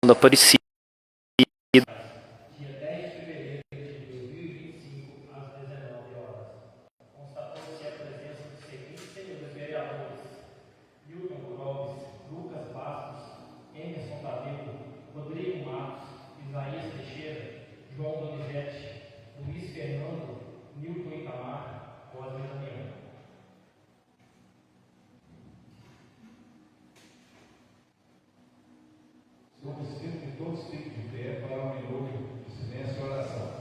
Aparecida. Dia 10 de fevereiro de 2025, às 19 horas. Constatou-se a presença dos seguintes senhores vereadores: Milton Groves, Lucas Bastos, Emerson Tadeu, Rodrigo Matos, Isaías Teixeira, João Donizete, Luiz Fernando, Nilton Itamar, Rosa Damião. Solicito que todos fiquem de pé para um minuto de silêncio e oração.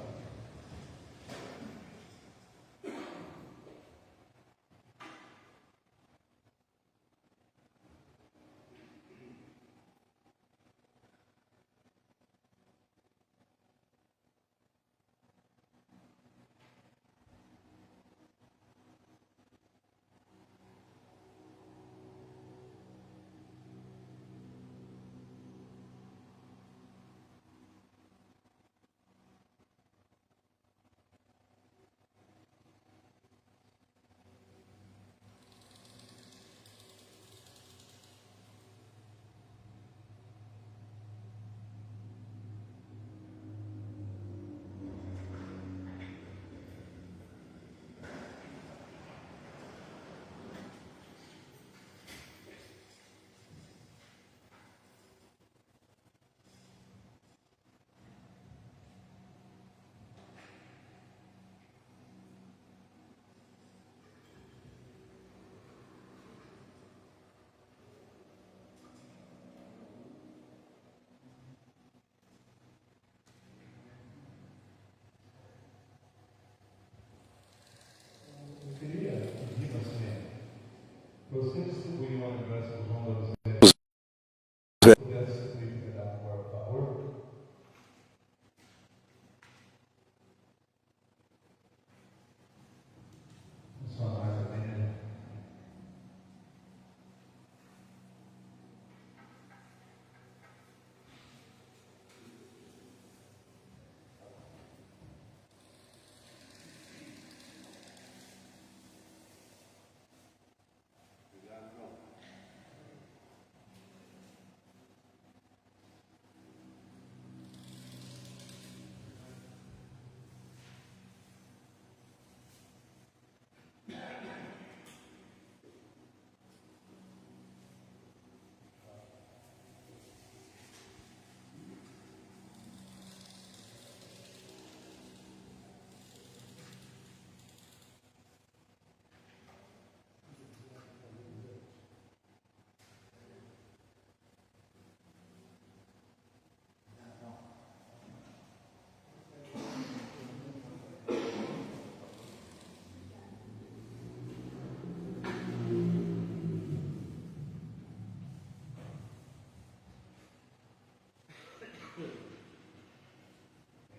Eu queria pedir para você distribuir uma lembrança para o João Donizete. Se puder distribuir, por favor. Funcionário também, né?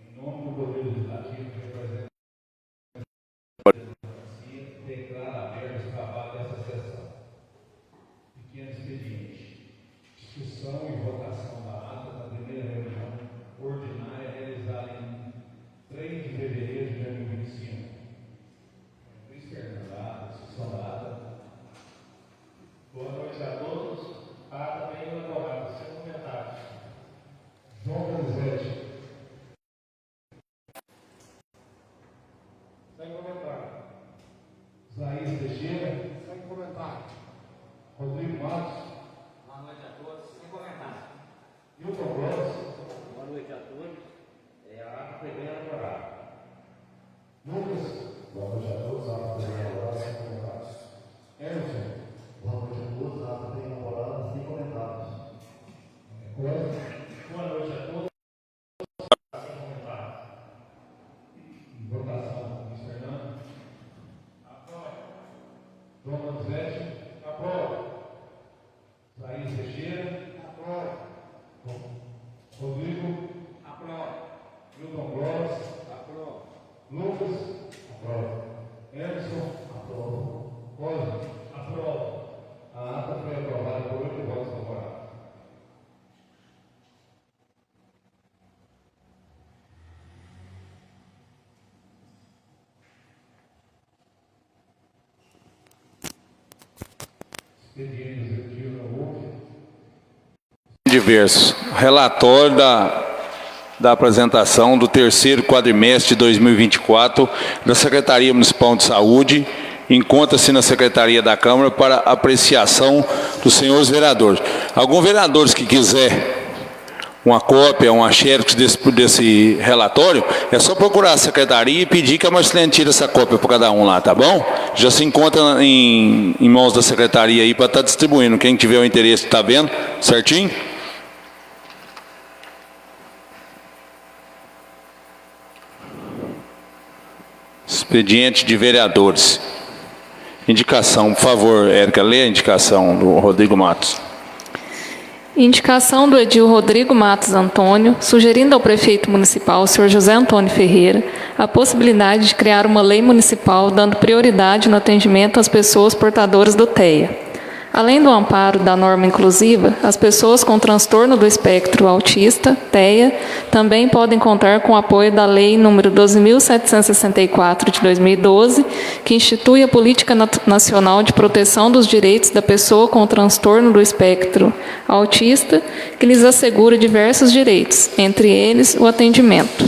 Em nome do Poder Legislativo, que representa a democracia, declara aberto o trabalho dessa sessão. Pequeno expediente. Discussão e votação da ata da primeira reunião ordinária realizada em 3 de fevereiro de 2025. Luiz Fernando, discussão da ata. Boa noite a todos. A ata bem elaborada, sem comentários. João Donizete. Sem comentário. Isaías Teixeira. Sem comentário. Rodrigo Matos. Boa noite a todos, sem comentário. Milton Groves. Boa noite a todos. A ata foi bem elaborada. Lucas. Boa noite a todos, a ata bem elaborada, sem comentários. Emerson. Boa noite a todos, a ata bem elaborada, sem comentários. Rosa. Boa noite a todos. Sem comentários. Votação. Luiz Fernando. Aprova. João Donizete. Aprova. Isaías Teixeira. Aprova. Rodrigo. Aprova. Milton Groves. Aprova. Lucas. Aprova. Emerson. Aprova. Rosa. Aprova. A ata foi aprovada por 8 votos favoráveis. Expediente executivo não houve. Diversos. Relatório da apresentação do terceiro quadrimestre de 2024 da Secretaria Municipal de Saúde. Encontra-se na Secretaria da Câmara para apreciação dos senhores vereadores. Algum vereadores que quiser uma cópia, uma xerox desse relatório, é só procurar a Secretaria e pedir que a Marcelene tire essa cópia para cada um lá, tá bom? Já se encontra em mãos da Secretaria aí para estar distribuindo. Quem tiver o interesse, está vendo? Certinho? Expediente de vereadores. Indicação, por favor, Érica, lê a indicação do Rodrigo Matos. Indicação do edil Rodrigo Matos Antônio, sugerindo ao prefeito municipal, senhor José Antônio Ferreira, a possibilidade de criar uma lei municipal dando prioridade no atendimento às pessoas portadoras do TEA. Além do amparo da norma inclusiva, as pessoas com transtorno do espectro autista, TEA, também podem contar com o apoio da Lei nº 12.764, de 2012, que institui a Política Nacional de Proteção dos Direitos da Pessoa com transtorno do espectro autista, que lhes assegura diversos direitos, entre eles o atendimento.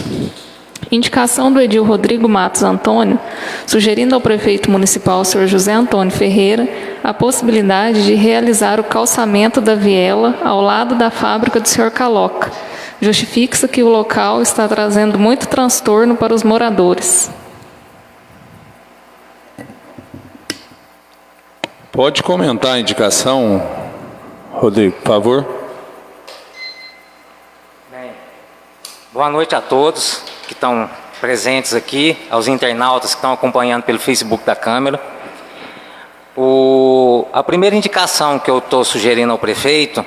Indicação do edil Rodrigo Matos Antônio, sugerindo ao prefeito municipal, senhor José Antônio Ferreira, a possibilidade de realizar o calçamento da viela ao lado da fábrica do senhor Caloca. Justifica-se que o local está trazendo muito transtorno para os moradores. Pode comentar a indicação, Rodrigo, por favor. Bem, boa noite a todos que estão presentes aqui, aos internautas que estão acompanhando pelo Facebook da Câmara. A primeira indicação que eu estou sugerindo ao prefeito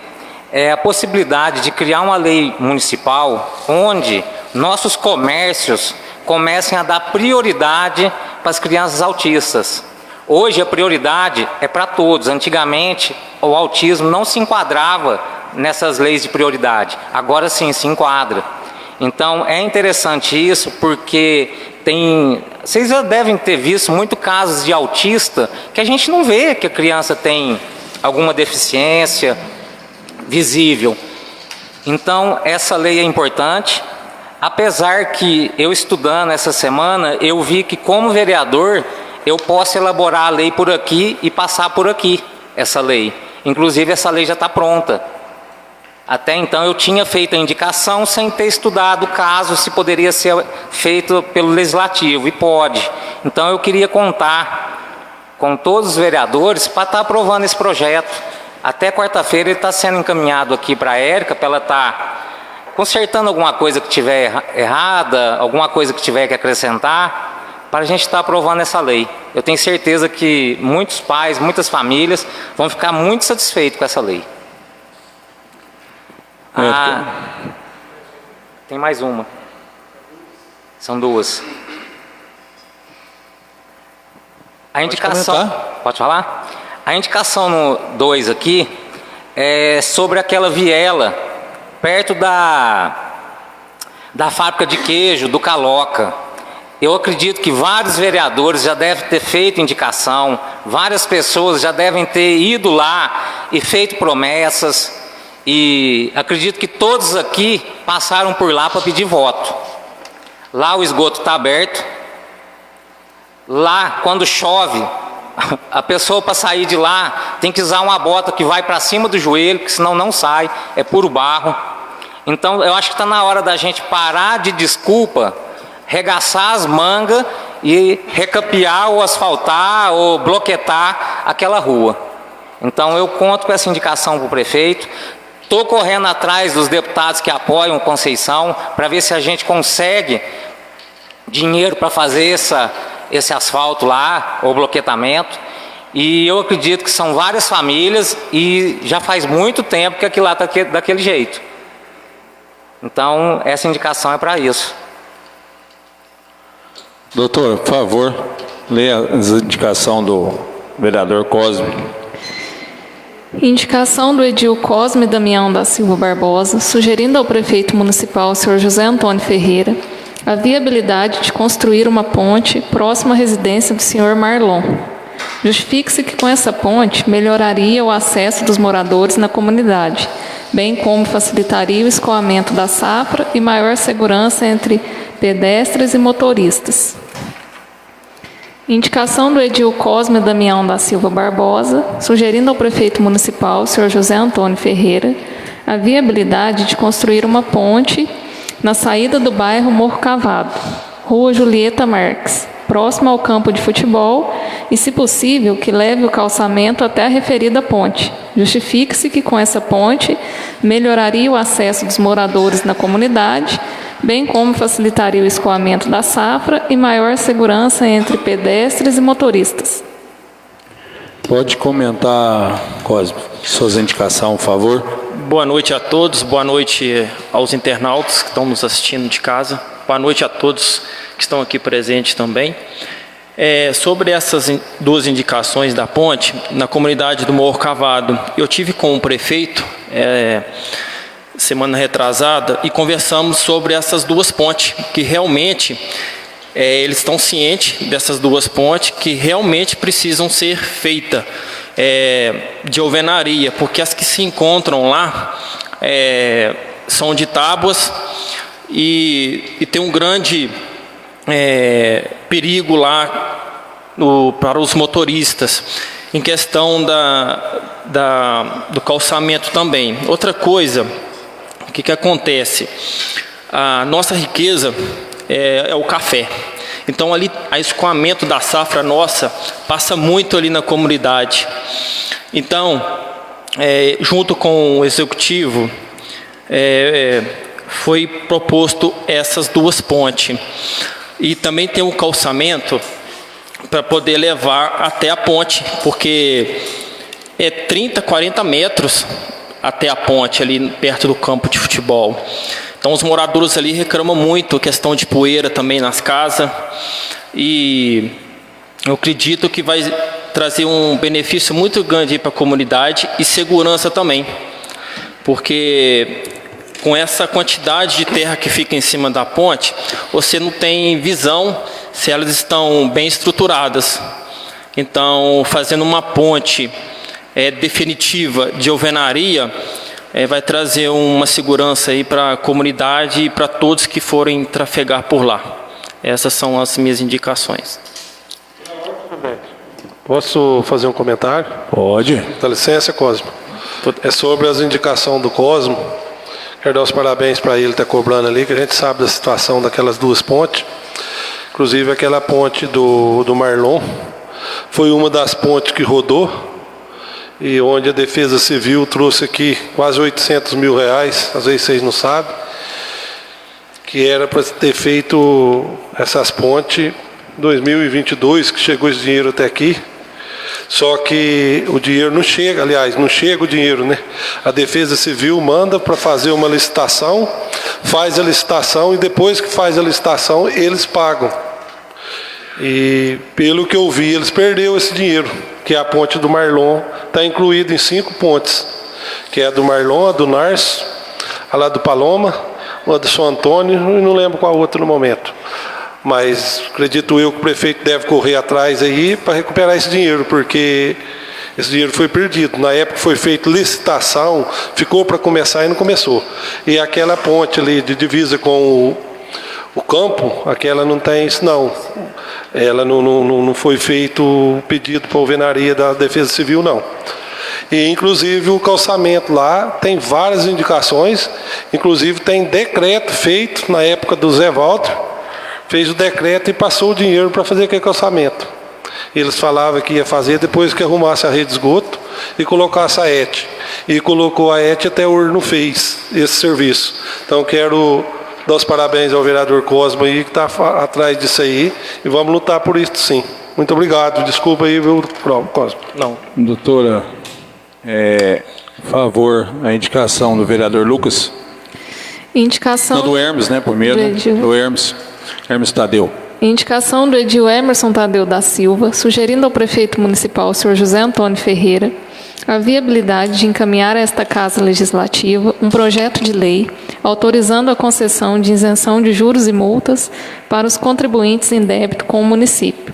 é a possibilidade de criar uma lei municipal onde nossos comércios comecem a dar prioridade para as crianças autistas. Hoje a prioridade é para todos. Antigamente o autismo não se enquadrava nessas leis de prioridade. Agora sim se enquadra. Então é interessante isso porque vocês já devem ter visto muitos casos de autista que a gente não vê que a criança tem alguma deficiência visível. Então essa lei é importante, apesar que eu estudando essa semana, eu vi que como vereador eu posso elaborar a lei por aqui e passar por aqui essa lei. Inclusive essa lei já está pronta. Até então eu tinha feito a indicação sem ter estudado o caso, se poderia ser feito pelo Legislativo, e pode. Então eu queria contar com todos os vereadores para estar aprovando esse projeto. Até quarta-feira ele está sendo encaminhado aqui para a Érica, para ela estar consertando alguma coisa que tiver errada, alguma coisa que tiver que acrescentar, para a gente estar aprovando essa lei. Eu tenho certeza que muitos pais, muitas famílias vão ficar muito satisfeitos com essa lei. Tem mais uma. São duas. A indicação. Pode falar? A indicação no 2 aqui é sobre aquela viela perto da fábrica de queijo do Caloca. Eu acredito que vários vereadores já devem ter feito indicação, várias pessoas já devem ter ido lá e feito promessas. E acredito que todos aqui passaram por lá para pedir voto. Lá o esgoto está aberto. Lá, quando chove, a pessoa para sair de lá tem que usar uma bota que vai para cima do joelho, que senão não sai, é puro barro. Então eu acho que está na hora da gente parar de desculpa, regaçar as mangas e recapear ou asfaltar ou bloquetar aquela rua. Então eu conto com essa indicação para o prefeito. Estou correndo atrás dos deputados que apoiam Conceição para ver se a gente consegue dinheiro para fazer esse asfalto lá, ou bloquetamento. E eu acredito que são várias famílias e já faz muito tempo que aquilo lá está daquele jeito. Então, essa indicação é para isso. Doutor, por favor, leia a indicação do vereador Cosme. Indicação do edil Cosme Damião da Silva Barbosa, sugerindo ao prefeito municipal, senhor José Antônio Ferreira, a viabilidade de construir uma ponte próxima à residência do senhor Marlon. Justifique-se que com essa ponte melhoraria o acesso dos moradores na comunidade, bem como facilitaria o escoamento da safra e maior segurança entre pedestres e motoristas. Indicação do edil Cosme Damião da Silva Barbosa, sugerindo ao prefeito municipal, senhor José Antônio Ferreira, a viabilidade de construir uma ponte na saída do bairro Morro Cavado, Rua Julieta Marques, próximo ao campo de futebol e, se possível, que leve o calçamento até a referida ponte. Justifique-se que com essa ponte melhoraria o acesso dos moradores na comunidade, bem como facilitaria o escoamento da safra e maior segurança entre pedestres e motoristas. Pode comentar, Cosme, suas indicações, por favor. Boa noite a todos, boa noite aos internautas que estão nos assistindo de casa, boa noite a todos que estão aqui presentes também. Sobre essas duas indicações da ponte, na comunidade do Morro Cavado, eu tive com o prefeito semana retrasada e conversamos sobre essas duas pontes, que realmente eles estão cientes dessas duas pontes que realmente precisam ser feitas de alvenaria, porque as que se encontram lá são de tábuas e tem um grande perigo lá para os motoristas, em questão do calçamento também. Outra coisa, o que acontece? A nossa riqueza é o café. Então, ali, o escoamento da safra nossa passa muito ali na comunidade. Então, junto com o executivo, foi proposto essas duas pontes. E também tem um calçamento para poder levar até a ponte, porque 30, 40 metros até a ponte, ali perto do campo de futebol. Então, os moradores ali reclamam muito, questão de poeira também nas casas, e eu acredito que vai trazer um benefício muito grande para a comunidade e segurança também, porque com essa quantidade de terra que fica em cima da ponte, você não tem visão se elas estão bem estruturadas. Então, fazendo uma ponte definitiva de alvenaria, vai trazer uma segurança aí para a comunidade e para todos que forem trafegar por lá. Essas são as minhas indicações. Posso fazer um comentário? Pode. Dá licença, Cosmo. É sobre as indicações do Cosmo. Quero dar os parabéns para ele estar cobrando ali, que a gente sabe da situação daquelas duas pontes. Inclusive aquela ponte do Marlon foi uma das pontes que rodou, e onde a Defesa Civil trouxe aqui quase 800 mil reais, às vezes vocês não sabem, que era para ter feito essas pontes em 2022, que chegou esse dinheiro até aqui. Só que o dinheiro não chega, aliás, não chega o dinheiro, né? A Defesa Civil manda para fazer uma licitação, faz a licitação e depois que faz a licitação, eles pagam. E pelo que eu vi, eles perderam esse dinheiro, que é a ponte do Marlon, está incluída em 5 pontes, que é a do Marlon, a do Narso, a lá do Paloma, a do São Antônio, e não lembro qual outra no momento. Mas acredito eu que o prefeito deve correr atrás aí para recuperar esse dinheiro, porque esse dinheiro foi perdido. Na época foi feita licitação, ficou para começar e não começou. E aquela ponte ali de divisa com o campo, aquela não tem isso não. Ela não foi feito o pedido para a alvenaria da Defesa Civil, não. E inclusive o calçamento lá tem várias indicações, inclusive tem decreto feito na época do Zé Walter, fez o decreto e passou o dinheiro para fazer aquele calçamento. Eles falavam que ia fazer depois que arrumasse a rede de esgoto e colocasse a ET. E colocou a ET, até hoje não fez esse serviço. Então quero dar os parabéns ao vereador Cosmo aí, que está atrás disso aí, e vamos lutar por isso sim. Muito obrigado. Desculpa aí, viu, Cosmo. Não. Doutora, por favor, a indicação do vereador Lucas. Indicação Não, do Hermes, né, primeiro, né? Do Hermes Tadeu. Indicação do edil Emerson Tadeu da Silva, sugerindo ao prefeito municipal, senhor José Antônio Ferreira, a viabilidade de encaminhar a esta Casa Legislativa um projeto de lei autorizando a concessão de isenção de juros e multas para os contribuintes em débito com o município,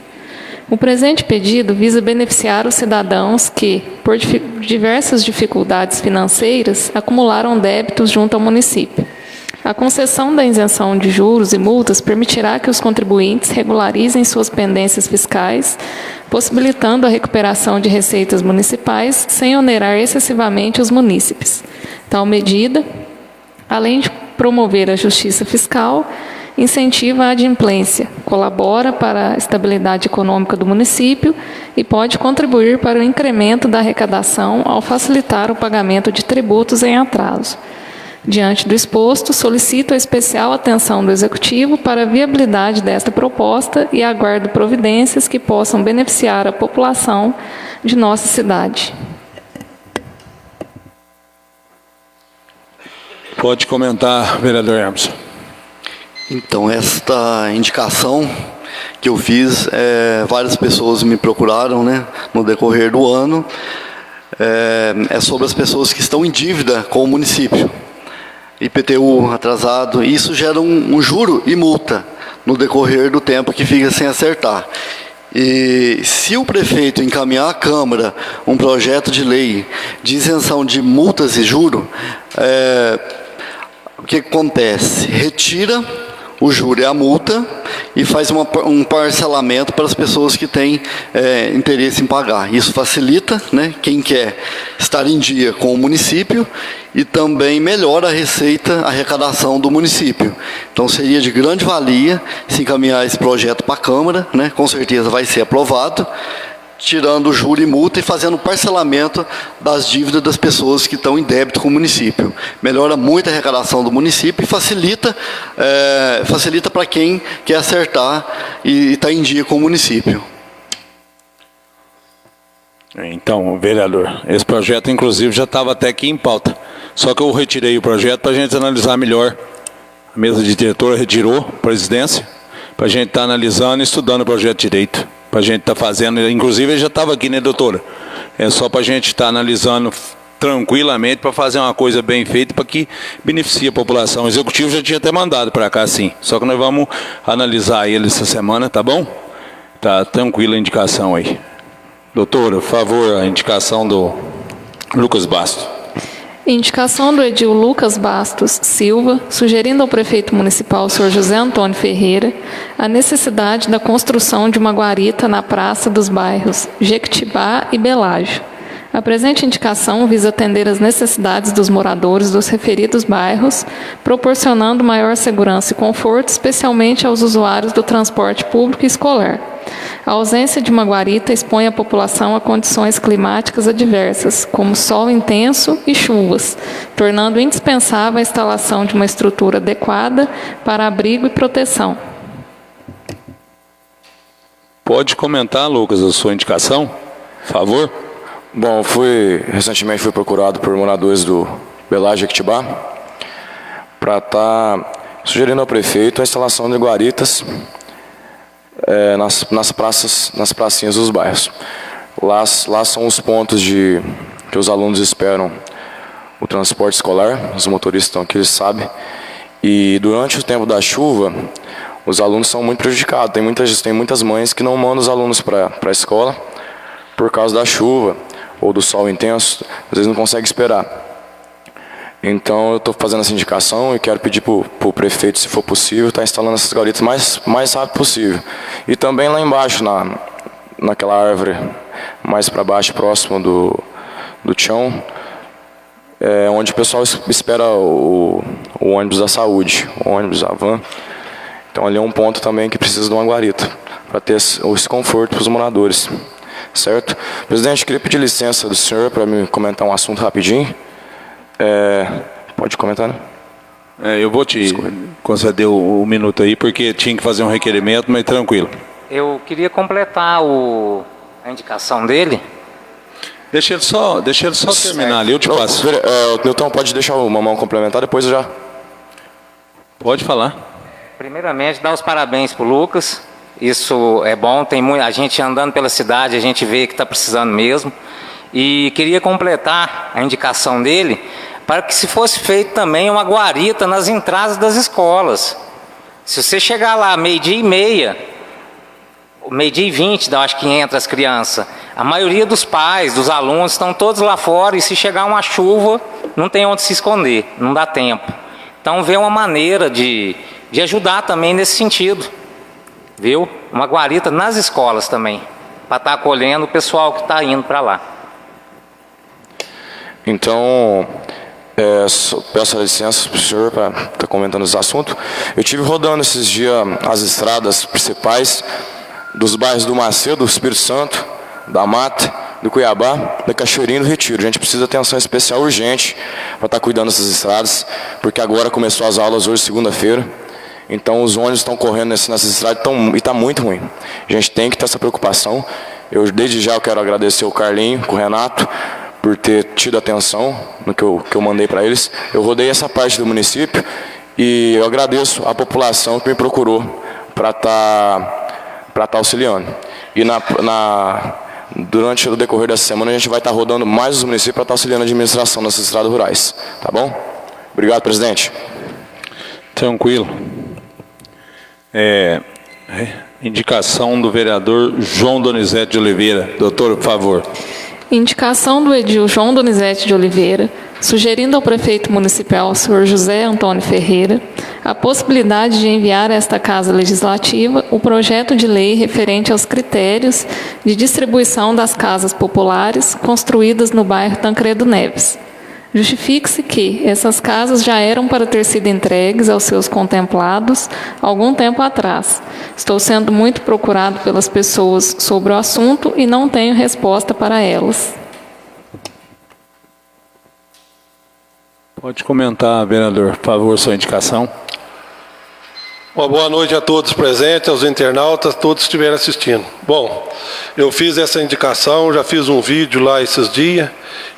O presente pedido visa beneficiar os cidadãos que, por diversas dificuldades financeiras, acumularam débitos junto ao município. A concessão da isenção de juros e multas permitirá que os contribuintes regularizem suas pendências fiscais, possibilitando a recuperação de receitas municipais sem onerar excessivamente os munícipes. Tal medida, além de promover a justiça fiscal, incentiva a adimplência, colabora para a estabilidade econômica do município e pode contribuir para o incremento da arrecadação ao facilitar o pagamento de tributos em atraso. Diante do exposto, solicito a especial atenção do Executivo para a viabilidade desta proposta e aguardo providências que possam beneficiar a população de nossa cidade. Pode comentar, vereador Emerson. Então, esta indicação que eu fiz, várias pessoas me procuraram, né, no decorrer do ano, é sobre as pessoas que estão em dívida com o município. IPTU atrasado, isso gera um juro e multa no decorrer do tempo que fica sem acertar. E se o prefeito encaminhar à Câmara um projeto de lei de isenção de multas e juro, o que acontece? Retira o juro e a multa e faz um parcelamento para as pessoas que têm interesse em pagar. Isso facilita, né, quem quer estar em dia com o município e também melhora a receita, a arrecadação do município. Então seria de grande valia se encaminhar esse projeto para a Câmara, né, com certeza vai ser aprovado, tirando o juro e multa e fazendo parcelamento das dívidas das pessoas que estão em débito com o município. Melhora muito a arrecadação do município e facilita para quem quer acertar e está em dia com o município. Então, vereador, esse projeto, inclusive, já estava até aqui em pauta. Só que eu retirei o projeto para a gente analisar melhor. A mesa de diretora retirou a presidência para a gente estar analisando e estudando o projeto de direito. Para a gente estar fazendo, inclusive ele já estava aqui, né, doutora? É só para a gente estar analisando tranquilamente para fazer uma coisa bem feita para que beneficie a população. O executivo já tinha até mandado para cá, sim. Só que nós vamos analisar ele essa semana, tá bom? Tá tranquila a indicação aí. Doutora, por favor, a indicação do Lucas Bastos. Indicação do edil Lucas Bastos Silva, sugerindo ao prefeito municipal, senhor José Antônio Ferreira, a necessidade da construção de uma guarita na praça dos bairros Jequitibá e Belágio. A presente indicação visa atender às necessidades dos moradores dos referidos bairros, proporcionando maior segurança e conforto, especialmente aos usuários do transporte público e escolar. A ausência de uma guarita expõe a população a condições climáticas adversas, como sol intenso e chuvas, tornando indispensável a instalação de uma estrutura adequada para abrigo e proteção. Pode comentar, Lucas, a sua indicação? Por favor. Bom, recentemente fui procurado por moradores do Belágio Jequitibá para estar sugerindo ao prefeito a instalação de guaritas nas pracinhas dos bairros. Lá são os pontos que os alunos esperam o transporte escolar, os motoristas estão aqui, eles sabem, e durante o tempo da chuva, os alunos são muito prejudicados. Tem muitas mães que não mandam os alunos para a escola por causa da chuva ou do sol intenso, às vezes não consegue esperar. Então eu estou fazendo essa indicação e quero pedir para o prefeito, se for possível, estar instalando essas guaritas mais rápido possível. E também lá embaixo, naquela árvore mais para baixo, próximo do chão, onde o pessoal espera o ônibus da saúde, o ônibus, a van. Então ali é um ponto também que precisa de uma guarita, para ter esse conforto para os moradores. Certo? Presidente, queria pedir licença do senhor para me comentar um assunto rapidinho. Pode comentar, né? Eu vou te conceder o minuto aí, porque tinha que fazer um requerimento, mas tranquilo. Eu queria completar a indicação dele. Deixa ele só terminar ali, eu te passo. Nilton, pode deixar o mamão complementar, depois eu já... Pode falar. Primeiramente, dar os parabéns para o Lucas. Isso é bom, a gente andando pela cidade, a gente vê que está precisando mesmo. E queria completar a indicação dele para que se fosse feito também uma guarita nas entradas das escolas. Se você chegar lá 12:30, meio-dia e 20, acho que entra as crianças. A maioria dos pais, dos alunos, estão todos lá fora e se chegar uma chuva, não tem onde se esconder, não dá tempo. Então, vê uma maneira de ajudar também nesse sentido, viu? Uma guarita nas escolas também, para estar acolhendo o pessoal que está indo para lá. Então, peço a licença para o senhor para estar comentando esse assunto. Eu tive rodando esses dias as estradas principais dos bairros do Macedo, do Espírito Santo, da Mata, do Cuiabá, da Cachoeirinha e do Retiro. A gente precisa de atenção especial urgente para estar cuidando dessas estradas, porque agora começou as aulas hoje, segunda-feira. Então os ônibus estão correndo nessas estradas e está muito ruim. A gente tem que ter essa preocupação. Desde já eu quero agradecer o Carlinho, o Renato, por ter tido atenção no que eu mandei para eles. Eu rodei essa parte do município e eu agradeço a população que me procurou para estar auxiliando. E durante o decorrer dessa semana a gente vai estar rodando mais os municípios para estar auxiliando a administração dessas estradas rurais. Tá bom? Obrigado, presidente. Tranquilo. Indicação do vereador João Donizete de Oliveira. Doutor, por favor. Indicação do edil João Donizete de Oliveira, sugerindo ao prefeito municipal, senhor José Antônio Ferreira, a possibilidade de enviar a esta Casa Legislativa o projeto de lei referente aos critérios de distribuição das casas populares construídas no bairro Tancredo Neves. Justifique-se que essas casas já eram para ter sido entregues aos seus contemplados algum tempo atrás. Estou sendo muito procurado pelas pessoas sobre o assunto e não tenho resposta para elas. Pode comentar, vereador, por favor, sua indicação. Uma boa noite a todos presentes, aos internautas, todos que estiverem assistindo. Bom, eu fiz essa indicação, já fiz um vídeo lá esses dias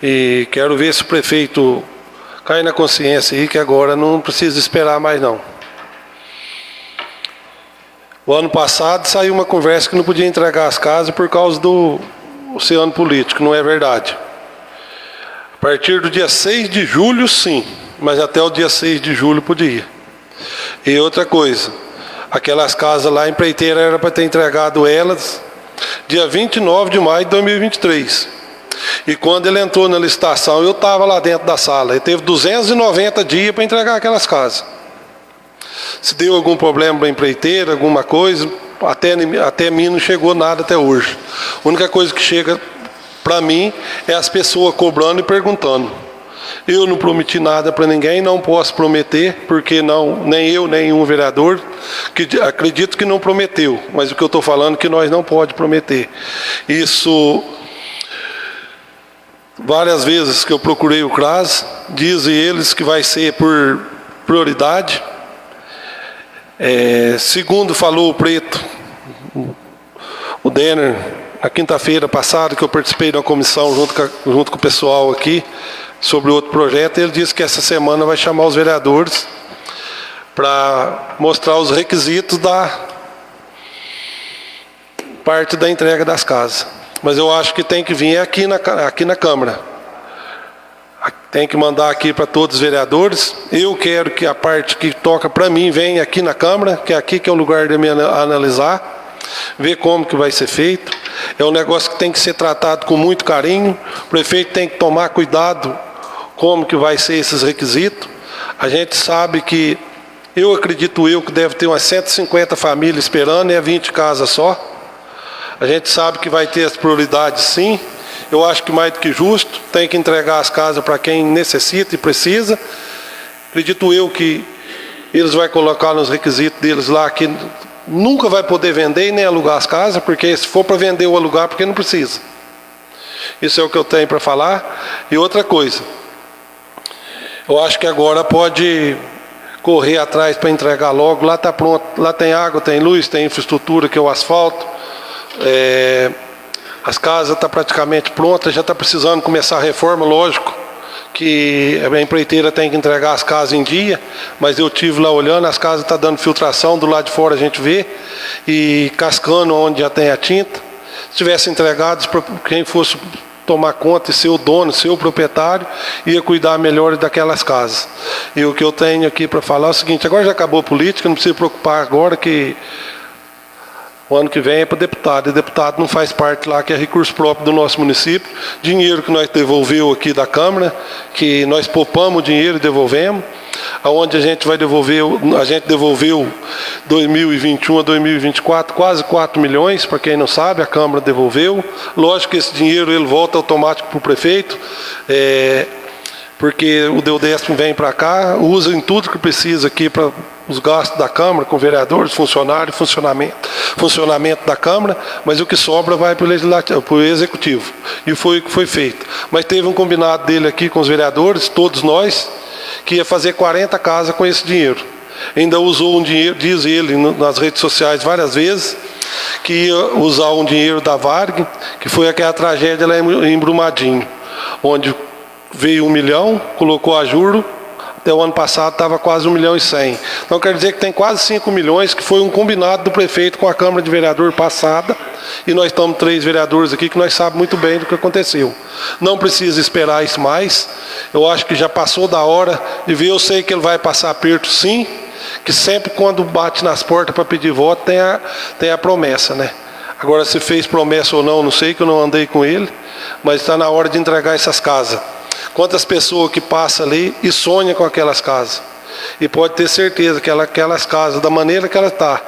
e quero ver se o prefeito cai na consciência aí que agora não precisa esperar mais não. O ano passado saiu uma conversa que não podia entregar as casas por causa do oceano político, não é verdade. A partir do dia 6 de julho, sim, mas até o dia 6 de julho podia. E outra coisa, aquelas casas lá, a empreiteira era para ter entregado elas dia 29 de maio de 2023. E quando ele entrou na licitação, eu estava lá dentro da sala. Ele teve 290 dias para entregar aquelas casas. Se deu algum problema para a empreiteira, alguma coisa, até mim não chegou nada até hoje. A única coisa que chega para mim é as pessoas cobrando e perguntando. Eu não prometi nada para ninguém, não posso prometer, porque nem eu, nenhum vereador, que acredito que não prometeu, mas o que eu estou falando é que nós não podemos prometer. Isso, várias vezes que eu procurei o CRAS, dizem eles que vai ser por prioridade. Segundo falou o Preto, o Denner, na quinta-feira passada, que eu participei de uma comissão junto com o pessoal aqui, sobre outro projeto, ele disse que essa semana vai chamar os vereadores para mostrar os requisitos da parte da entrega das casas. Mas eu acho que tem que vir aqui na Câmara. Tem que mandar aqui para todos os vereadores. Eu quero que a parte que toca para mim venha aqui na Câmara, que é aqui que é o lugar de me analisar, ver como que vai ser feito. É um negócio que tem que ser tratado com muito carinho. O prefeito tem que tomar cuidado como que vai ser esses requisitos. A gente sabe que, acredito que deve ter umas 150 famílias esperando, e é 20 casas só. A gente sabe que vai ter as prioridades sim. Eu acho que mais do que justo, tem que entregar as casas para quem necessita e precisa. Acredito que eles vão colocar nos requisitos deles lá que nunca vai poder vender e nem alugar as casas, porque se for para vender ou alugar, porque não precisa. Isso é o que eu tenho para falar. E outra coisa, eu acho que agora pode correr atrás para entregar logo. Lá está pronto, lá tem água, tem luz, tem infraestrutura, que é o asfalto. As casas estão praticamente prontas, já está precisando começar a reforma, lógico que a empreiteira tem que entregar as casas em dia, mas eu estive lá olhando, as casas estão dando filtração, do lado de fora a gente vê, e cascando onde já tem a tinta. Se tivesse entregado, quem fosse tomar conta e ser o dono, ser o proprietário, ia cuidar melhor daquelas casas. E o que eu tenho aqui para falar é o seguinte: agora já acabou a política, não precisa preocupar agora que O ano que vem é para deputado, e deputado não faz parte lá, que é recurso próprio do nosso município. Dinheiro que nós devolveu aqui da Câmara, que nós poupamos o dinheiro e devolvemos. Aonde a gente vai devolver, a gente devolveu 2021 a 2024 quase 4 milhões, para quem não sabe, a Câmara devolveu. Lógico que esse dinheiro ele volta automático para o prefeito, porque o Deudesp vem para cá, usa em tudo que precisa aqui para os gastos da Câmara, com vereadores, funcionários, funcionamento da Câmara, mas o que sobra vai para o Legislativo, para o Executivo. E foi o que foi feito. Mas teve um combinado dele aqui com os vereadores, todos nós, que ia fazer 40 casas com esse dinheiro. Ainda usou um dinheiro, diz ele nas redes sociais várias vezes, que ia usar um dinheiro da Varg, que foi aquela tragédia lá em Brumadinho, onde veio 1 milhão, colocou a juro, até o ano passado estava quase 1,1 milhão. Então quer dizer que tem quase 5 milhões, que foi um combinado do prefeito com a Câmara de Vereador passada, e nós estamos 3 vereadores aqui que nós sabemos muito bem do que aconteceu. Não precisa esperar isso mais, eu acho que já passou da hora de ver. Eu sei que ele vai passar aperto sim, que sempre quando bate nas portas para pedir voto tem a promessa, né? Agora se fez promessa ou não sei, que eu não andei com ele, mas está na hora de entregar essas casas. Quantas pessoas que passam ali e sonham com aquelas casas. E pode ter certeza que aquelas casas, da maneira que ela está,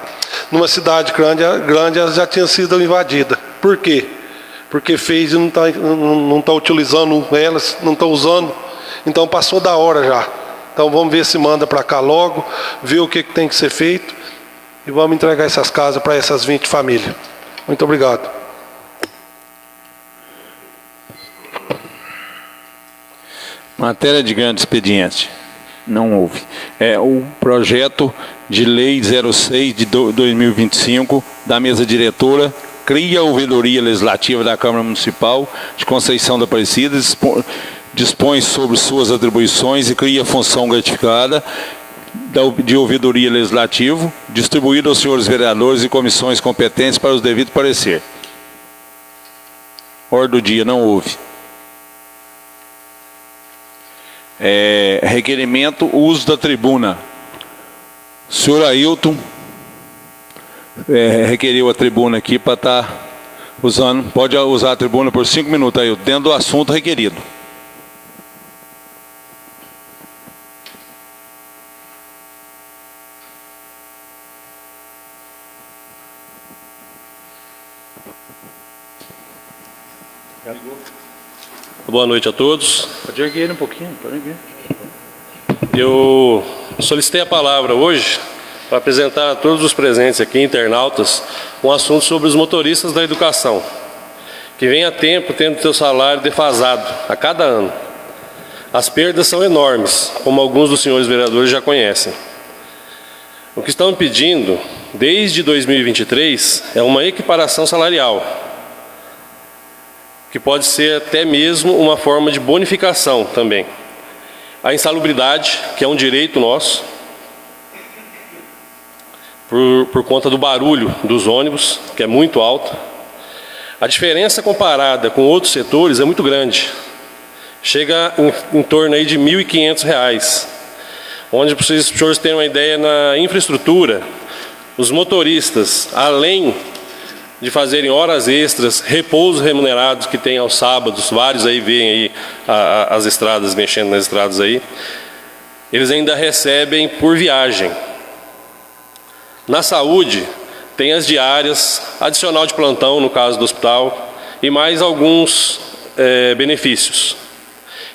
numa cidade grande elas já tinham sido invadidas. Por quê? Porque fez e não está utilizando elas, não está usando. Então passou da hora já. Então vamos ver se manda para cá logo, ver o que tem que ser feito e vamos entregar essas casas para essas 20 famílias. Muito obrigado. Matéria de grande expediente. Não houve. É o projeto de lei 06 de 2025 da mesa diretora cria a ouvidoria legislativa da Câmara Municipal de Conceição da Aparecida, dispõe sobre suas atribuições e cria a função gratificada de ouvidoria legislativo, distribuída aos senhores vereadores e comissões competentes para os devidos parecer. Ordem do dia, não houve. Requerimento, uso da tribuna. O senhor Ailton requeriu a tribuna aqui para estar usando. Pode usar a tribuna por 5 minutos, Ailton, dentro do assunto requerido. Boa noite a todos. Pode erguer ele um pouquinho, pode erguer. Eu solicitei a palavra hoje para apresentar a todos os presentes aqui, internautas, um assunto sobre os motoristas da educação, que vem há tempo tendo seu salário defasado a cada ano. As perdas são enormes, como alguns dos senhores vereadores já conhecem. O que estão pedindo, desde 2023, é uma equiparação salarial, que pode ser até mesmo uma forma de bonificação também. A insalubridade, que é um direito nosso, por conta do barulho dos ônibus, que é muito alto. A diferença comparada com outros setores é muito grande. Chega em torno aí de R$ 1.500, onde, para os senhores terem uma ideia, na infraestrutura, os motoristas, além de fazerem horas extras, repousos remunerados que tem aos sábados, vários aí veem aí as estradas, mexendo nas estradas aí, eles ainda recebem por viagem. Na saúde, tem as diárias, adicional de plantão no caso do hospital, e mais alguns benefícios.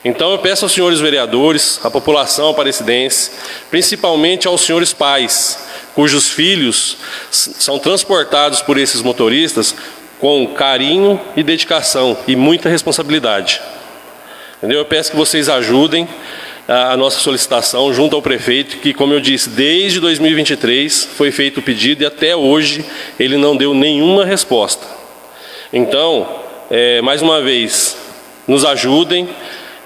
Então eu peço aos senhores vereadores, à população aparecidense, principalmente aos senhores pais, cujos filhos são transportados por esses motoristas com carinho e dedicação e muita responsabilidade. Entendeu? Eu peço que vocês ajudem a nossa solicitação junto ao prefeito, que, como eu disse, desde 2023 foi feito o pedido e até hoje ele não deu nenhuma resposta. Então, mais uma vez, nos ajudem.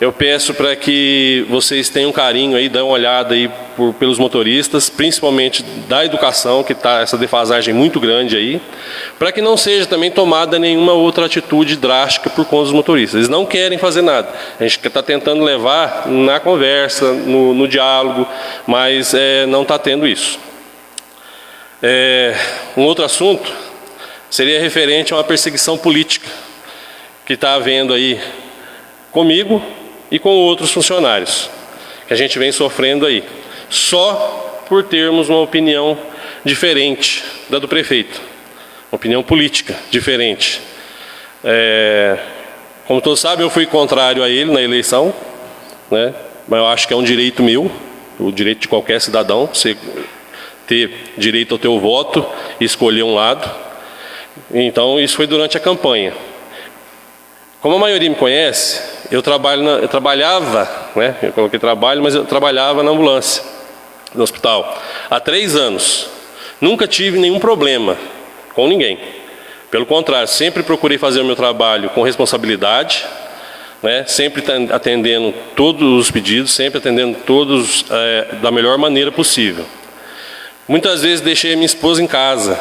Eu peço para que vocês tenham carinho aí, dêem uma olhada aí pelos motoristas, principalmente da educação, que está essa defasagem muito grande aí, para que não seja também tomada nenhuma outra atitude drástica por conta dos motoristas. Eles não querem fazer nada. A gente está tentando levar na conversa, no diálogo, mas não está tendo isso. Um outro assunto seria referente a uma perseguição política que está havendo aí comigo e com outros funcionários, que a gente vem sofrendo aí, só por termos uma opinião diferente da do prefeito, uma opinião política diferente. Como todos sabem, eu fui contrário a ele na eleição, né? Mas eu acho que é um direito meu, o direito de qualquer cidadão, você ter direito ao teu voto e escolher um lado. Então, isso foi durante a campanha. Como a maioria me conhece, eu trabalhava, né? Eu coloquei trabalho, mas eu trabalhava na ambulância, no hospital, há 3 anos. Nunca tive nenhum problema com ninguém. Pelo contrário, sempre procurei fazer o meu trabalho com responsabilidade, né? Sempre atendendo todos os pedidos, sempre atendendo todos da melhor maneira possível. Muitas vezes deixei a minha esposa em casa.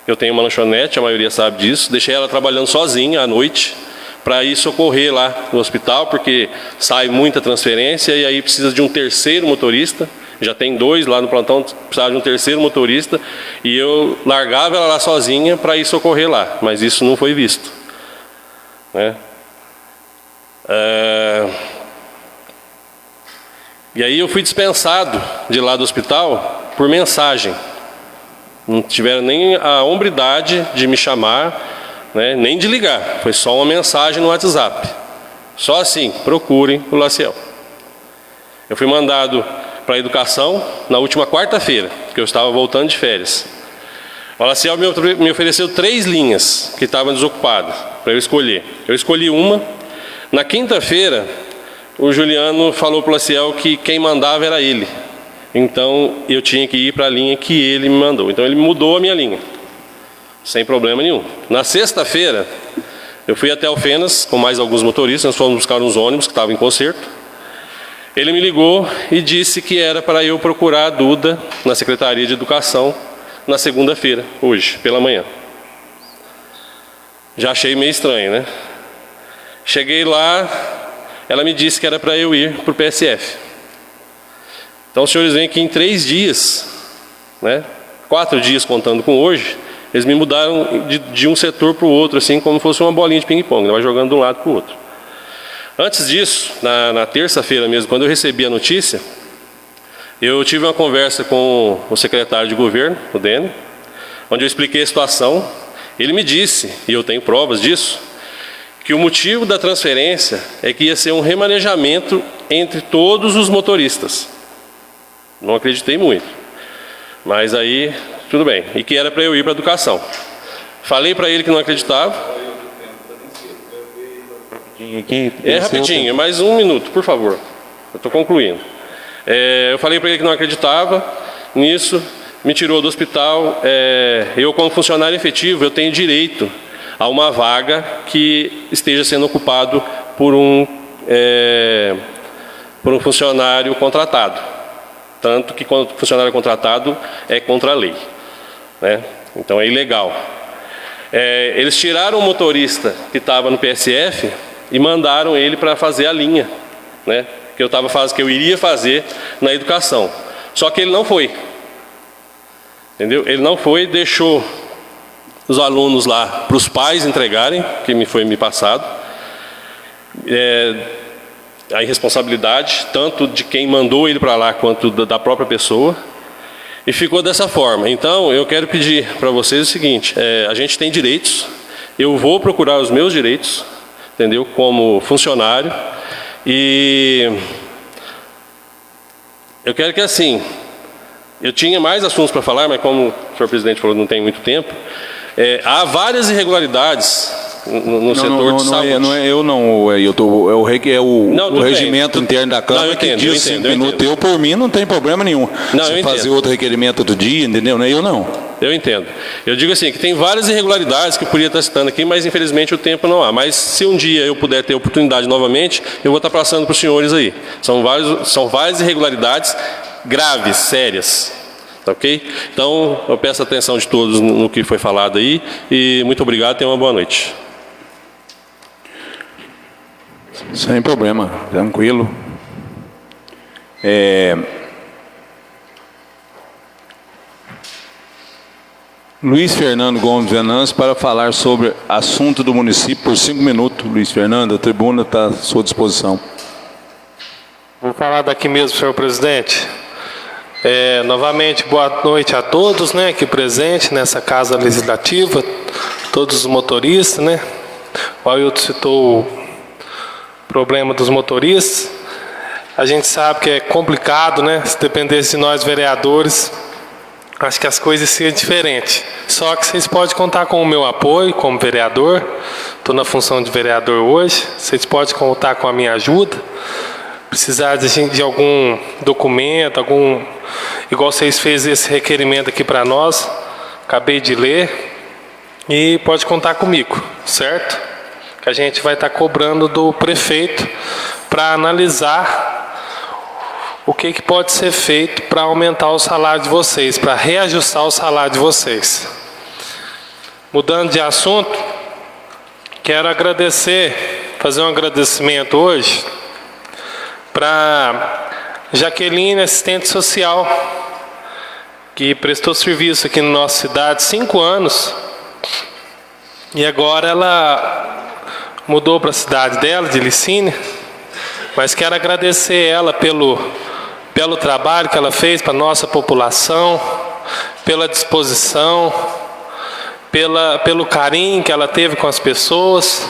Eu tenho uma lanchonete, a maioria sabe disso. Deixei ela trabalhando sozinha à noite para ir socorrer lá no hospital, porque sai muita transferência e aí precisa de um terceiro motorista. Já tem 2 lá no plantão, precisava de um terceiro motorista. E eu largava ela lá sozinha para ir socorrer lá, mas isso não foi visto, né? E aí eu fui dispensado de lá do hospital por mensagem. Não tiveram nem a hombridade de me chamar, né, nem de ligar. Foi só uma mensagem no WhatsApp. Só assim, procurem o Laciel. Eu fui mandado para a educação na última quarta-feira, que eu estava voltando de férias. O Laciel me ofereceu 3 linhas que estavam desocupadas para eu escolher. Eu escolhi uma. Na quinta-feira, o Juliano falou para o Laciel que quem mandava era ele. Então, eu tinha que ir para a linha que ele me mandou. Então, ele mudou a minha linha, sem problema nenhum. Na sexta-feira, eu fui até Alfenas com mais alguns motoristas. Nós fomos buscar uns ônibus que estavam em conserto. Ele me ligou e disse que era para eu procurar a Duda na Secretaria de Educação na segunda-feira, hoje, pela manhã. Já achei meio estranho, né? Cheguei lá, ela me disse que era para eu ir para o PSF. Então os senhores veem que em 3 dias, né, 4 dias contando com hoje, eles me mudaram de um setor para o outro, assim como fosse uma bolinha de ping-pong, vai jogando de um lado para o outro. Antes disso, na terça-feira mesmo, quando eu recebi a notícia, eu tive uma conversa com o secretário de governo, o Dene, onde eu expliquei a situação. Ele me disse, e eu tenho provas disso, que o motivo da transferência é que ia ser um remanejamento entre todos os motoristas. Não acreditei muito, mas aí tudo bem, e que era para eu ir para a educação. Falei para ele que não acreditava. Rapidinho, mais 1 minuto, por favor, eu estou concluindo. Eu falei para ele que não acreditava nisso, me tirou do hospital. Eu, como funcionário efetivo, eu tenho direito a uma vaga que esteja sendo ocupado por um funcionário contratado. Tanto que quando o funcionário é contratado é contra a lei, né? Então é ilegal. Eles tiraram o motorista que estava no PSF e mandaram ele para fazer a linha, né, que eu iria fazer na educação. Só que ele não foi. Entendeu? Ele não foi, deixou os alunos lá para os pais entregarem, que foi me passado. A irresponsabilidade, tanto de quem mandou ele para lá, quanto da própria pessoa. E ficou dessa forma. Então, eu quero pedir para vocês o seguinte, a gente tem direitos, eu vou procurar os meus direitos, entendeu? Como funcionário. E eu quero que assim, eu tinha mais assuntos para falar, mas como o senhor presidente falou, não tem muito tempo. Há várias irregularidades no setor de saúde. O regimento interno da Câmara que diz 5 minutos. Eu, por mim, não tem problema nenhum. Se fazer outro requerimento outro dia, entendeu? Eu não. Eu entendo. Eu digo assim, que tem várias irregularidades que eu poderia estar citando aqui, mas infelizmente o tempo não há. Mas se um dia eu puder ter oportunidade novamente, eu vou estar passando para os senhores aí. São várias irregularidades graves, sérias. Ok? Então, eu peço a atenção de todos no que foi falado aí. E muito obrigado, tenham uma boa noite. Sem problema, tranquilo. Luiz Fernando Gomes Venâncio para falar sobre assunto do município por 5 minutos. Luiz Fernando, a tribuna está à sua disposição. Vou falar daqui mesmo, senhor presidente. Novamente, boa noite a todos, né, aqui presentes nessa Casa Legislativa, todos os motoristas, né. O Ailton citou o problema dos motoristas. A gente sabe que é complicado, né, se dependesse de nós vereadores, acho que as coisas seriam diferentes. Só que vocês podem contar com o meu apoio como vereador. Estou na função de vereador hoje. Vocês podem contar com a minha ajuda. Precisar de algum documento, igual vocês fez esse requerimento aqui para nós, acabei de ler, e pode contar comigo, certo? Que a gente vai estar cobrando do prefeito para analisar o que pode ser feito para aumentar o salário de vocês, para reajustar o salário de vocês. Mudando de assunto, quero fazer um agradecimento hoje para Jaqueline, assistente social, que prestou serviço aqui na nossa cidade 5 anos, e agora ela mudou para a cidade dela, de Licínia, mas quero agradecer ela pelo trabalho que ela fez para a nossa população, pela disposição, pelo carinho que ela teve com as pessoas.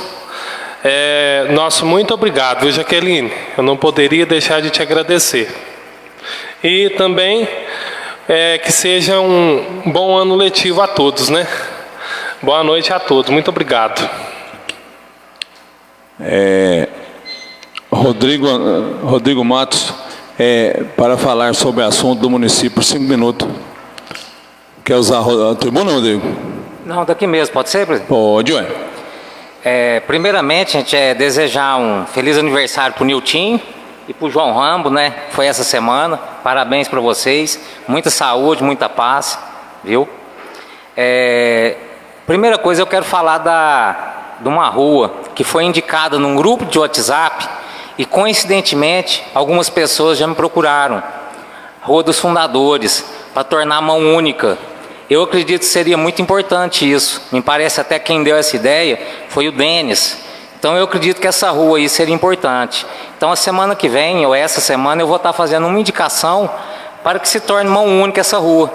Nosso muito obrigado, viu, Jaqueline? Eu não poderia deixar de te agradecer. E também que seja um bom ano letivo a todos, né? Boa noite a todos, muito obrigado. Rodrigo Matos, para falar sobre o assunto do município por 5 minutos. Quer usar a tribuna, Rodrigo? Não, daqui mesmo, pode ser, presidente? Pode, ué. Primeiramente, a gente desejar um feliz aniversário para o Nilton e para o João Rambo, né? Foi essa semana. Parabéns para vocês. Muita saúde, muita paz, viu? Primeira coisa, eu quero falar de uma rua que foi indicada num grupo de WhatsApp e, coincidentemente, algumas pessoas já me procuraram. Rua dos Fundadores, para tornar a mão única. Eu acredito que seria muito importante isso. Me parece até que quem deu essa ideia foi o Denis. Então eu acredito que essa rua aí seria importante. Então a semana que vem, ou essa semana, eu vou estar fazendo uma indicação para que se torne mão única essa rua.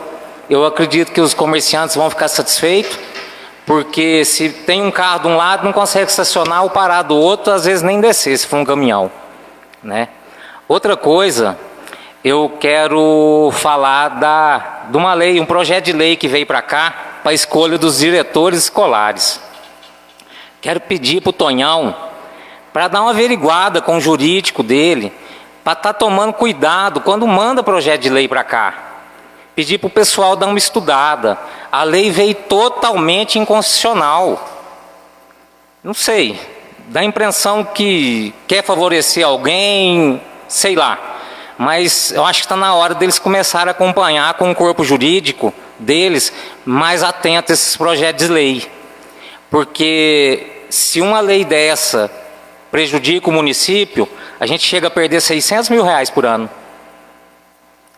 Eu acredito que os comerciantes vão ficar satisfeitos, porque se tem um carro de um lado, não consegue estacionar ou parar do outro, às vezes nem descer, se for um caminhão, né? Outra coisa, eu quero falar de uma lei, um projeto de lei que veio para cá, para a escolha dos diretores escolares. Quero pedir para o Tonhão, para dar uma averiguada com o jurídico dele, para estar tomando cuidado quando manda projeto de lei para cá. Pedir para o pessoal dar uma estudada. A lei veio totalmente inconstitucional. Não sei, dá a impressão que quer favorecer alguém, sei lá. Mas eu acho que está na hora deles começarem a acompanhar com o corpo jurídico deles mais atento a esses projetos de lei. Porque se uma lei dessa prejudica o município, a gente chega a perder R$600 mil por ano.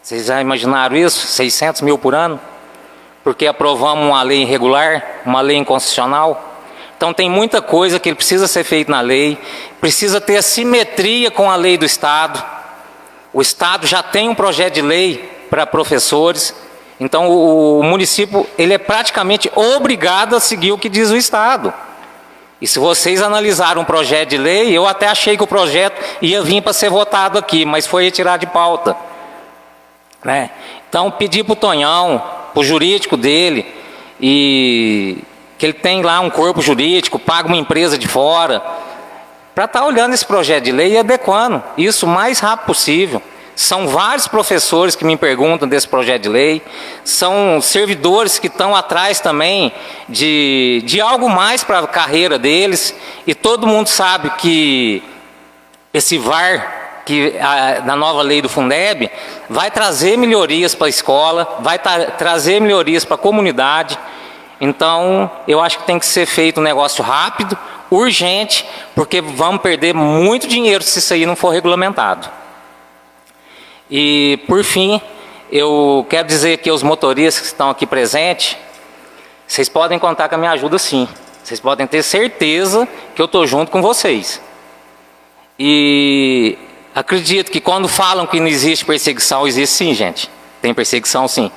Vocês já imaginaram isso? 600 mil por ano? Porque aprovamos uma lei irregular, uma lei inconstitucional. Então tem muita coisa que precisa ser feita na lei, precisa ter simetria com a lei do Estado. O Estado já tem um projeto de lei para professores, então o município ele é praticamente obrigado a seguir o que diz o Estado. E se vocês analisarem um projeto de lei, eu até achei que o projeto ia vir para ser votado aqui, mas foi retirado de pauta, né? Então pedir para o Tonhão, para o jurídico dele, e que ele tem lá um corpo jurídico, paga uma empresa de fora, para estar olhando esse projeto de lei e adequando isso o mais rápido possível. São vários professores que me perguntam desse projeto de lei, são servidores que estão atrás também de algo mais para a carreira deles, e todo mundo sabe que esse VAR, na nova lei do Fundeb, vai trazer melhorias para a escola, vai trazer melhorias para a comunidade. Então, eu acho que tem que ser feito um negócio rápido, urgente, porque vamos perder muito dinheiro se isso aí não for regulamentado. E, por fim, eu quero dizer que os motoristas que estão aqui presentes, vocês podem contar com a minha ajuda sim. Vocês podem ter certeza que eu estou junto com vocês. E acredito que quando falam que não existe perseguição, existe sim, gente. Tem perseguição sim.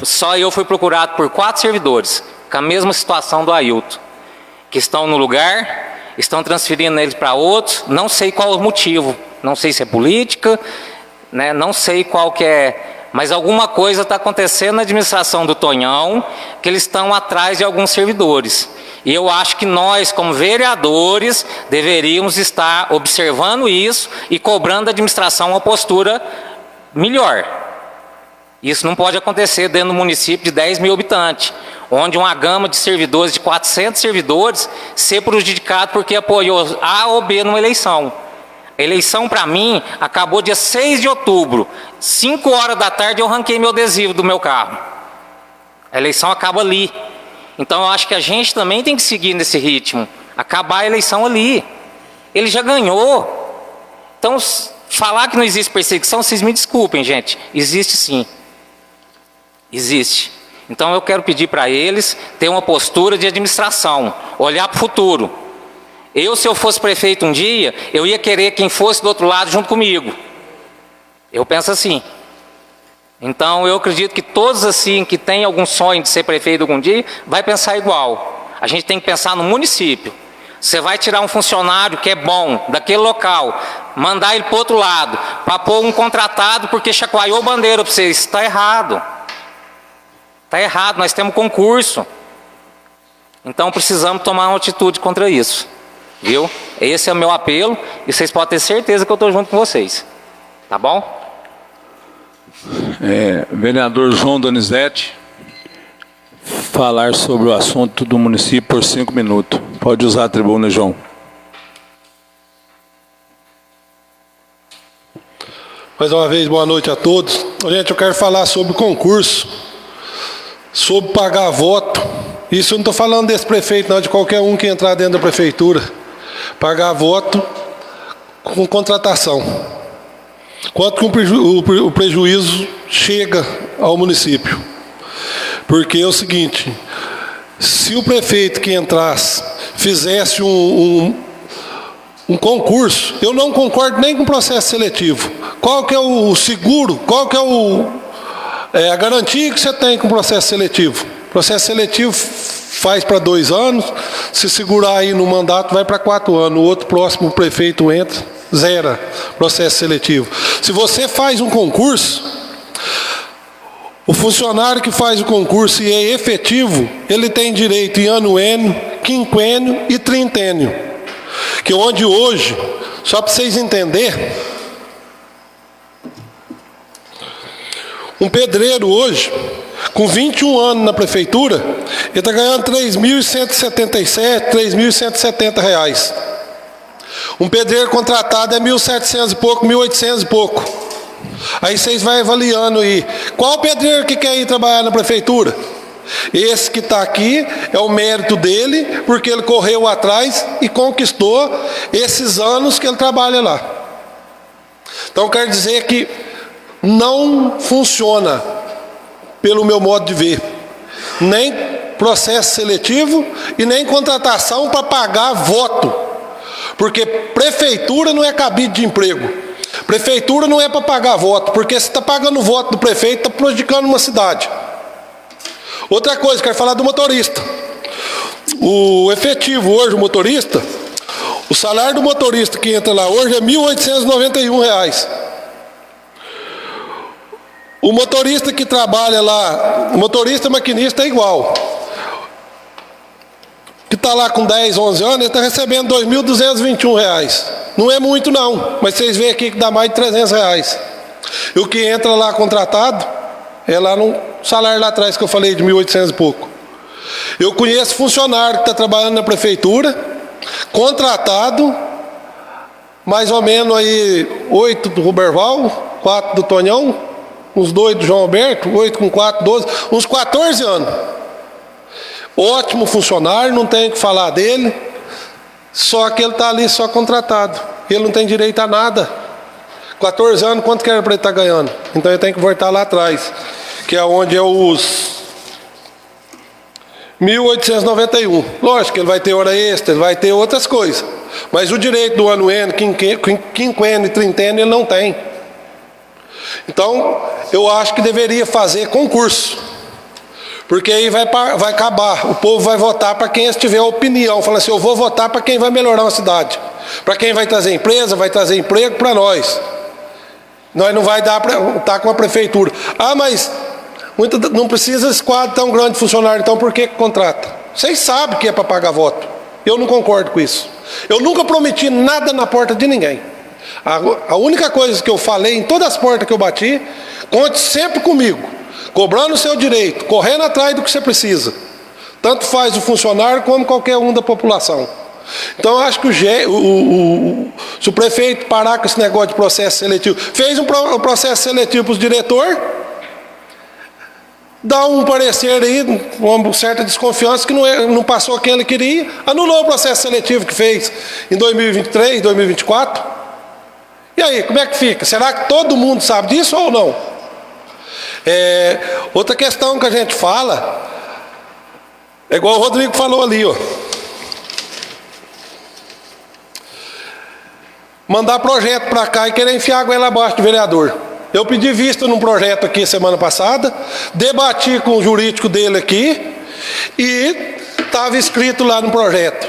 Só eu fui procurado por 4 servidores, com a mesma situação do Ailton, que estão no lugar, estão transferindo eles para outros, não sei qual o motivo, não sei se é política, né, não sei qual que é, mas alguma coisa está acontecendo na administração do Tonhão, que eles estão atrás de alguns servidores. E eu acho que nós, como vereadores, deveríamos estar observando isso e cobrando da administração uma postura melhor. Isso não pode acontecer dentro do município de 10 mil habitantes, onde uma gama de servidores, de 400 servidores, ser prejudicado porque apoiou A ou B numa eleição. A eleição, para mim, acabou dia 6 de outubro. 5 horas da tarde eu arranquei meu adesivo do meu carro. A eleição acaba ali. Então eu acho que a gente também tem que seguir nesse ritmo. Acabar a eleição ali. Ele já ganhou. Então, falar que não existe perseguição, vocês me desculpem, gente. Existe sim. Existe. Então eu quero pedir para eles ter uma postura de administração, olhar para o futuro. Se eu fosse prefeito um dia, eu ia querer quem fosse do outro lado junto comigo. Eu penso assim. Então eu acredito que todos assim que têm algum sonho de ser prefeito algum dia, vai pensar igual. A gente tem que pensar no município. Você vai tirar um funcionário que é bom, daquele local, mandar ele para o outro lado, para pôr um contratado porque chacoalhou bandeira para vocês. Está errado. Está errado, nós temos concurso. Então precisamos tomar uma atitude contra isso. Viu? Esse é o meu apelo e vocês podem ter certeza que eu estou junto com vocês. Tá bom? Vereador João Donizete, falar sobre o assunto do município por 5 minutos. Pode usar a tribuna, João. Mais uma vez, boa noite a todos. Gente, eu quero falar sobre concurso, sobre pagar voto. Isso eu não estou falando desse prefeito, não, de qualquer um que entrar dentro da prefeitura. Pagar voto com contratação. Quanto que o prejuízo chega ao município. Porque é o seguinte, se o prefeito que entrasse fizesse um concurso, eu não concordo nem com o processo seletivo. Qual que é o seguro, qual que é a garantia que você tem com o processo seletivo? O processo seletivo faz para 2 anos, se segurar aí no mandato vai para 4 anos, o outro próximo prefeito entra, zera processo seletivo. Se você faz um concurso, o funcionário que faz o concurso e é efetivo, ele tem direito em anuênio, quinquênio e trintênio. Que onde hoje, só para vocês entenderem, um pedreiro hoje, com 21 anos na prefeitura, ele está ganhando R$ 3.177, R$ 3.170. Um pedreiro contratado é 1.700 e pouco, 1.800 e pouco. Aí vocês vão avaliando aí. Qual pedreiro que quer ir trabalhar na prefeitura? Esse que está aqui é o mérito dele, porque ele correu atrás e conquistou esses anos que ele trabalha lá. Então quer dizer que não funciona, pelo meu modo de ver, nem processo seletivo e nem contratação para pagar voto. Porque prefeitura não é cabide de emprego. Prefeitura não é para pagar voto, porque se está pagando o voto do prefeito, está prejudicando uma cidade. Outra coisa, quero falar do motorista. O efetivo hoje, o motorista, o salário do motorista que entra lá hoje é R$ 1.891. O motorista que trabalha lá, o motorista maquinista é igual. Que está lá com 10, 11 anos, ele está recebendo R$ 2.221. Não é muito não, mas vocês veem aqui que dá mais de R$ 300. E o que entra lá contratado, é lá no salário lá atrás que eu falei de 1.800 e pouco. Eu conheço funcionário que está trabalhando na prefeitura, contratado, mais ou menos aí 8 do Ruberval, 4 do Tonhão, uns 2 do João Alberto, 8 com 4, 12, uns 14 anos. Ótimo funcionário, não tem o que falar dele, só que ele está ali só contratado. Ele não tem direito a nada. 14 anos, quanto que era para ele estar ganhando? Então ele tem que voltar lá atrás, que é onde é 1.891. Lógico que ele vai ter hora extra, ele vai ter outras coisas. Mas o direito do ano N, quinquênio e trintênio, ele não tem. Então, eu acho que deveria fazer concurso. Porque aí vai acabar. O povo vai votar para quem tiver opinião. Fala assim, eu vou votar para quem vai melhorar uma cidade. Para quem vai trazer empresa, vai trazer emprego para nós. Nós não vai dar para estar com a prefeitura. Ah, mas não precisa esse quadro tão grande de funcionário, então por que contrata? Vocês sabem que é para pagar voto. Eu não concordo com isso. Eu nunca prometi nada na porta de ninguém. A única coisa que eu falei em todas as portas que eu bati, conte sempre comigo, cobrando o seu direito, correndo atrás do que você precisa. Tanto faz o funcionário como qualquer um da população. Então, eu acho que se o prefeito parar com esse negócio de processo seletivo, fez um processo seletivo para os diretores, dá um parecer aí, uma certa desconfiança que não passou quem ele queria, anulou o processo seletivo que fez em 2023, 2024. E aí, como é que fica? Será que todo mundo sabe disso ou não? Outra questão que a gente fala, é igual o Rodrigo falou ali, ó. Mandar projeto para cá e querer enfiar a goela abaixo do vereador. Eu pedi vista num projeto aqui semana passada, debati com o jurídico dele aqui e estava escrito lá no projeto,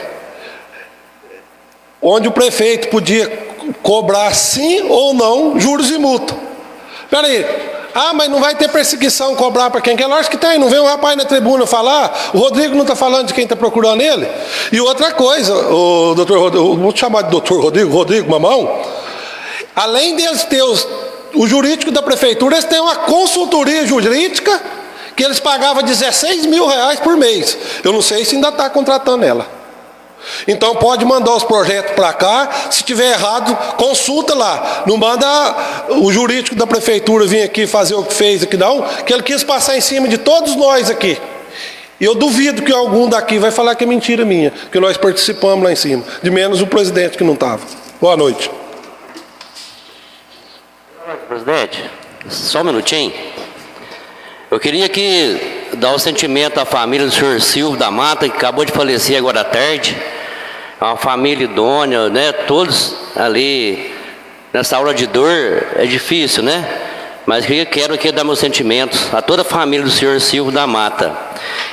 onde o prefeito podia cobrar sim ou não juros e multa. Espera aí, mas não vai ter perseguição cobrar para quem quer? Lógico que tem, não vem um rapaz na tribuna falar, o Rodrigo não está falando de quem está procurando ele? E outra coisa, o doutor Rodrigo, vou chamar de doutor Rodrigo Mamão, além deles ter o jurídico da prefeitura, eles têm uma consultoria jurídica que eles pagavam R$16 mil por mês. Eu não sei se ainda está contratando ela. Então pode mandar os projetos para cá, se tiver errado, consulta lá. Não manda o jurídico da prefeitura vir aqui fazer o que fez aqui não, que ele quis passar em cima de todos nós aqui. E eu duvido que algum daqui vai falar que é mentira minha, que nós participamos lá em cima, de menos o presidente que não estava. Boa noite. Presidente, só um minutinho. Eu queria dar um sentimento à família do senhor Silvio da Mata, que acabou de falecer agora à tarde. É uma família idônea, né? Todos ali, nessa hora de dor, é difícil, né? Mas quero aqui dar meus sentimentos a toda a família do senhor Silvio da Mata.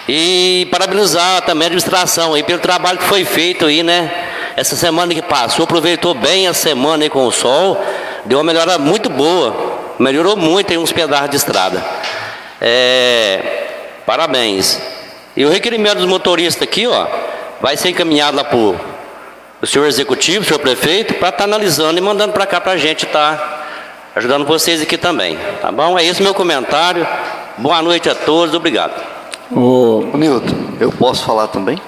E parabenizar também a administração aí pelo trabalho que foi feito aí, né? Essa semana que passou, aproveitou bem a semana aí com o sol, deu uma melhora muito boa, melhorou muito aí uns pedaços de estrada. Parabéns. E o requerimento dos motoristas aqui, ó, vai ser encaminhado lá para o senhor executivo, o senhor prefeito, para estar analisando e mandando para cá para a gente estar ajudando vocês aqui também. Tá bom? É esse meu comentário. Boa noite a todos. Obrigado. Nilton, eu posso falar também?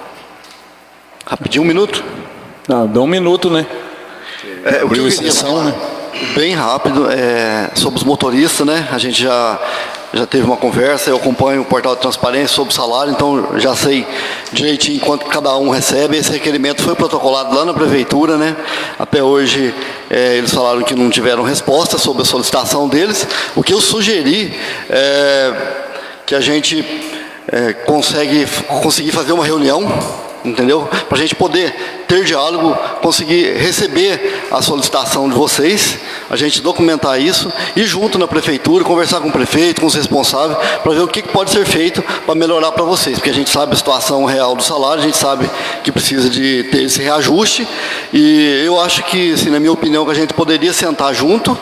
Rapidinho, 1 minuto? Não, dá 1 minuto, né? O que eu queria falar, bem rápido, sobre os motoristas, né? A gente já teve uma conversa, eu acompanho o portal de transparência sobre o salário, então já sei direitinho quanto cada um recebe. Esse requerimento foi protocolado lá na prefeitura, né? Até hoje eles falaram que não tiveram resposta sobre a solicitação deles. O que eu sugeri que a gente conseguir fazer uma reunião, entendeu? Para a gente poder ter diálogo, conseguir receber a solicitação de vocês, a gente documentar isso, ir junto na prefeitura, conversar com o prefeito, com os responsáveis, para ver o que pode ser feito para melhorar para vocês, porque a gente sabe a situação real do salário, a gente sabe que precisa de ter esse reajuste, e eu acho que, assim, na minha opinião, que a gente poderia sentar junto,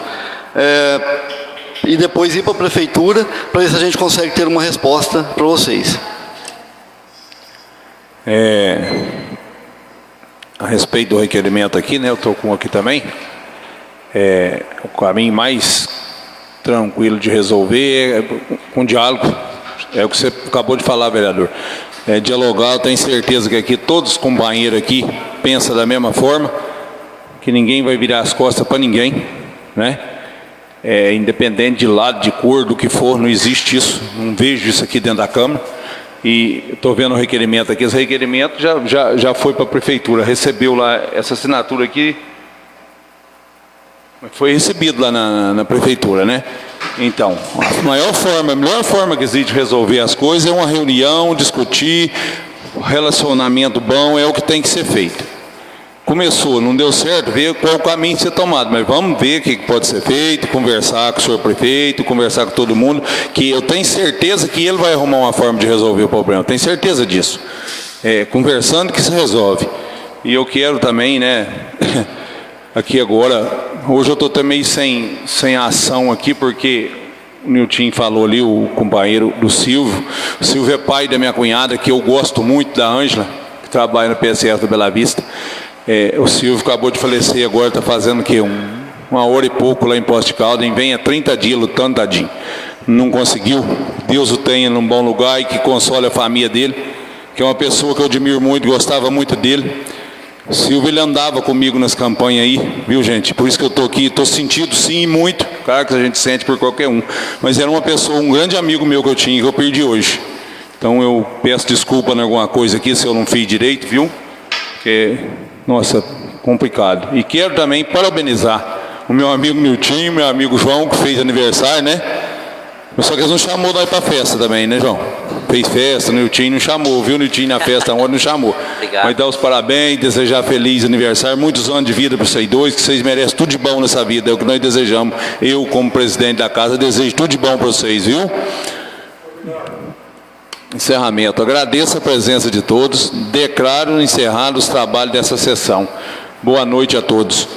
e depois ir para a prefeitura, para ver se a gente consegue ter uma resposta para vocês. A respeito do requerimento aqui, né, eu estou com aqui também, o caminho mais tranquilo de resolver com diálogo, é o que você acabou de falar, vereador. Dialogar, eu tenho certeza que aqui todos os companheiros aqui pensam da mesma forma, que ninguém vai virar as costas para ninguém, né? Independente de lado, de cor, do que for, não existe isso, não vejo isso aqui dentro da Câmara. E estou vendo o requerimento aqui, esse requerimento já foi para a prefeitura, recebeu lá, essa assinatura aqui, foi recebido lá na prefeitura, né? Então, a melhor forma que existe de resolver as coisas é uma reunião, discutir, relacionamento bom é o que tem que ser feito. Começou, não deu certo, ver qual o caminho ser tomado, mas vamos ver o que pode ser feito, conversar com o senhor prefeito, conversar com todo mundo, que eu tenho certeza que ele vai arrumar uma forma de resolver o problema, tenho certeza disso. Conversando que se resolve. E eu quero também, né, aqui agora, hoje eu estou também sem ação aqui, porque o Nilton falou ali, o companheiro do Silvio. O Silvio é pai da minha cunhada, que eu gosto muito, da Ângela, que trabalha no PSF do Bela Vista. O Silvio acabou de falecer agora, está fazendo o quê? Uma hora e pouco lá em Poços de Caldas, e vem há 30 dias lutando, tadinho. Não conseguiu. Deus o tenha num bom lugar e que console a família dele, que é uma pessoa que eu admiro muito, gostava muito dele. O Silvio, ele andava comigo nas campanhas aí, viu, gente? Por isso que eu estou aqui, estou sentindo sim muito, claro que a gente sente por qualquer um, mas era uma pessoa, um grande amigo meu que eu tinha, que eu perdi hoje. Então eu peço desculpa em alguma coisa aqui, se eu não fiz direito, viu? Porque, nossa, complicado. E quero também parabenizar o meu amigo Nilton, meu amigo João, que fez aniversário, né? Só que eles não chamou nós para festa também, né, João? Fez festa, o Nilton não chamou, viu? O Nilton na festa ontem não chamou. Obrigado. Mas dar os parabéns, desejar feliz aniversário, muitos anos de vida para vocês dois, que vocês merecem tudo de bom nessa vida, é o que nós desejamos. Eu, como presidente da casa, desejo tudo de bom para vocês, viu? Encerramento. Agradeço a presença de todos, declaro encerrado os trabalhos dessa sessão. Boa noite a todos.